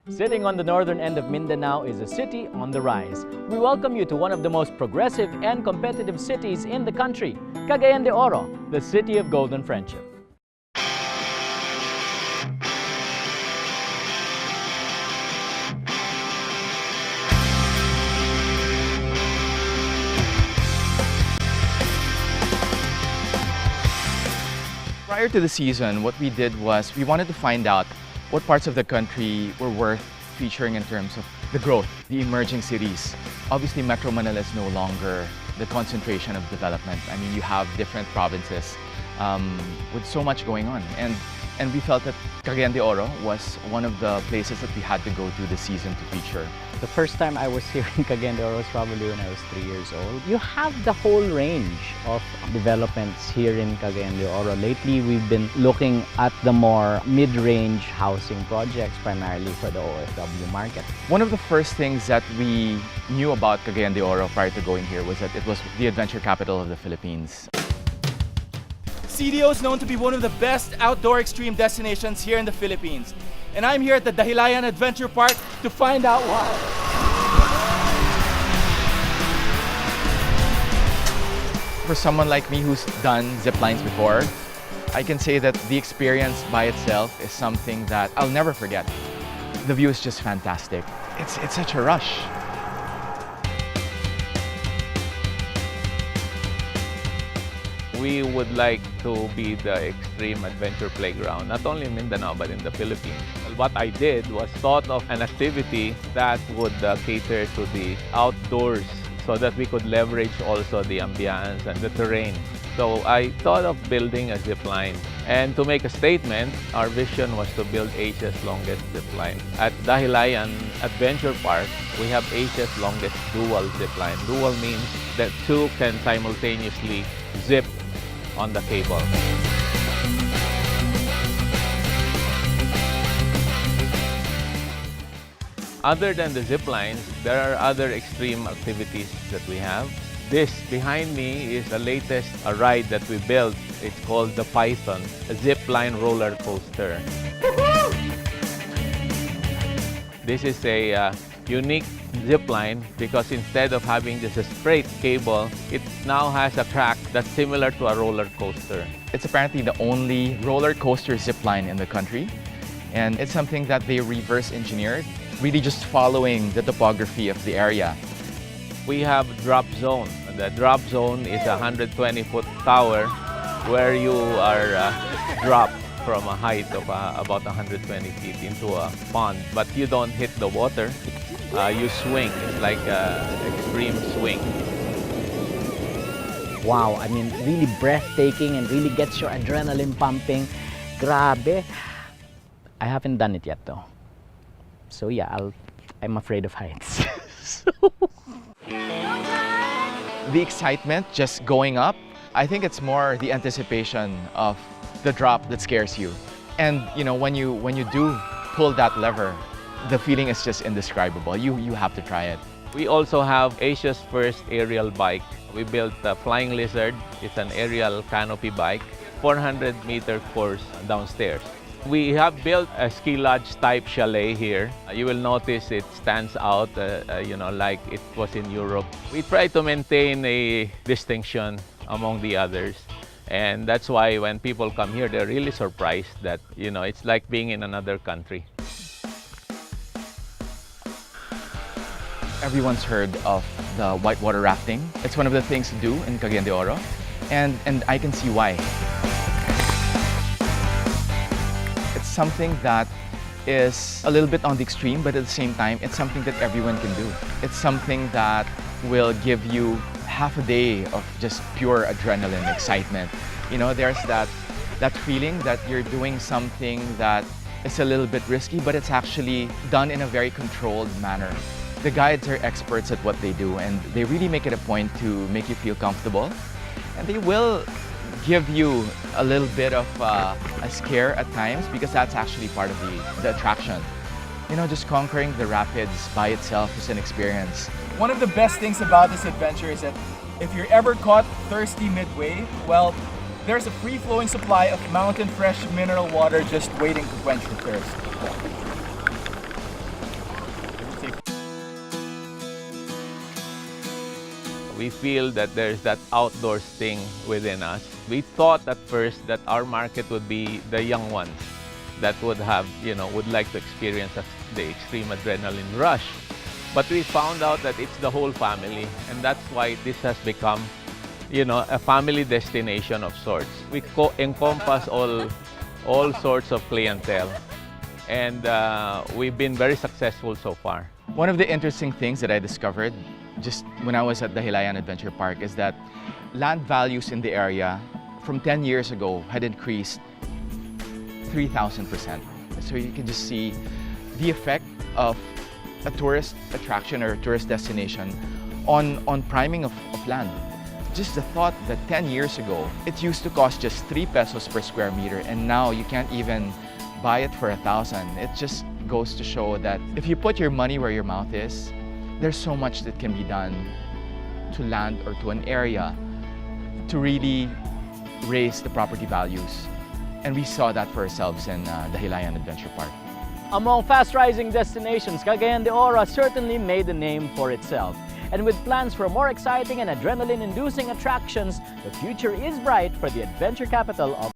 Sitting on the northern end of Mindanao is a city on the rise. We welcome you to one of the most progressive and competitive cities in the country, Cagayan de Oro, the city of golden friendship. Prior to the season, what we did was we wanted to find out what parts of the country were worth featuring in terms of the growth, the emerging cities. Obviously, Metro Manila is no longer the concentration of development. I mean, you have different provinces with so much going on. And we felt that Cagayan de Oro was one of the places that we had to go to this season to feature. The first time I was here in Cagayan de Oro was probably when I was 3 years old. You have the whole range of developments here in Cagayan de Oro. Lately, we've been looking at the more mid-range housing projects, primarily for the OFW market. One of the first things that we knew about Cagayan de Oro prior to going here was that it was the adventure capital of the Philippines. CDO is known to be one of the best outdoor extreme destinations here in the Philippines. And I'm here at the Dahilayan Adventure Park to find out why. For someone like me who's done zip lines before, I can say that the experience by itself is something that I'll never forget. The view is just fantastic. It's such a rush. We would like to be the extreme adventure playground, not only in Mindanao but in the Philippines. What I did was thought of an activity that would cater to the outdoors so that we could leverage also the ambience and the terrain. So I thought of building a zip line. And to make a statement, our vision was to build Asia's longest zip line. At Dahilayan Adventure Park, we have Asia's longest dual zip line. Dual means that two can simultaneously zip on the cable. Other than the zip lines, there are other extreme activities that we have. This behind me is the latest ride that we built. It's called the Python, a zip line roller coaster. This is a unique zip line because instead of having just a straight cable, it now has a track that's similar to a roller coaster. It's apparently the only roller coaster zip line in the country, and it's something that they reverse engineered, really just following the topography of the area. We have drop zone. The drop zone is a 120-foot tower where you are dropped from a height of about 120 feet into a pond, but you don't hit the water. You swing. It's like an extreme swing. Wow, I mean, really breathtaking and really gets your adrenaline pumping. Grabe. I haven't done it yet though. So yeah, I'm afraid of heights. The excitement just going up, I think it's more the anticipation of the drop that scares you. And you know, when you do pull that lever, the feeling is just indescribable. You have to try it. We also have Asia's first aerial bike. We built a Flying Lizard. It's an aerial canopy bike, 400-meter course downstairs. We have built a ski lodge type chalet here. You will notice it stands out, you know, like it was in Europe. We try to maintain a distinction among the others. And that's why when people come here, they're really surprised that, you know, it's like being in another country. Everyone's heard of the whitewater rafting. It's one of the things to do in Cagayan de Oro, and I can see why. It's something that is a little bit on the extreme, but at the same time, it's something that everyone can do. It's something that will give you half a day of just pure adrenaline, excitement. You know, there's that feeling that you're doing something that is a little bit risky, but it's actually done in a very controlled manner. The guides are experts at what they do, and they really make it a point to make you feel comfortable. And they will give you a little bit of a scare at times, because that's actually part of the attraction. You know, just conquering the rapids by itself is an experience. One of the best things about this adventure is that if you're ever caught thirsty midway, well, there's a free-flowing supply of mountain fresh mineral water just waiting to quench your thirst. We feel that there's that outdoors thing within us. We thought at first that our market would be the young ones that would have, would like to experience the extreme adrenaline rush. But we found out that it's the whole family, and that's why this has become, a family destination of sorts. We encompass all sorts of clientele, and we've been very successful so far. One of the interesting things that I discovered just when I was at the Hilayan Adventure Park is that land values in the area from 10 years ago had increased 3,000%. So you can just see the effect of a tourist attraction or tourist destination on priming of land. Just the thought that 10 years ago, it used to cost just 3 pesos per square meter, and now you can't even buy it for 1,000. It just goes to show that if you put your money where your mouth is, there's so much that can be done to land or to an area to really raise the property values. And we saw that for ourselves in the Hilayan Adventure Park. Among fast-rising destinations, Cagayan de Oro certainly made a name for itself. And with plans for more exciting and adrenaline-inducing attractions, the future is bright for the adventure capital of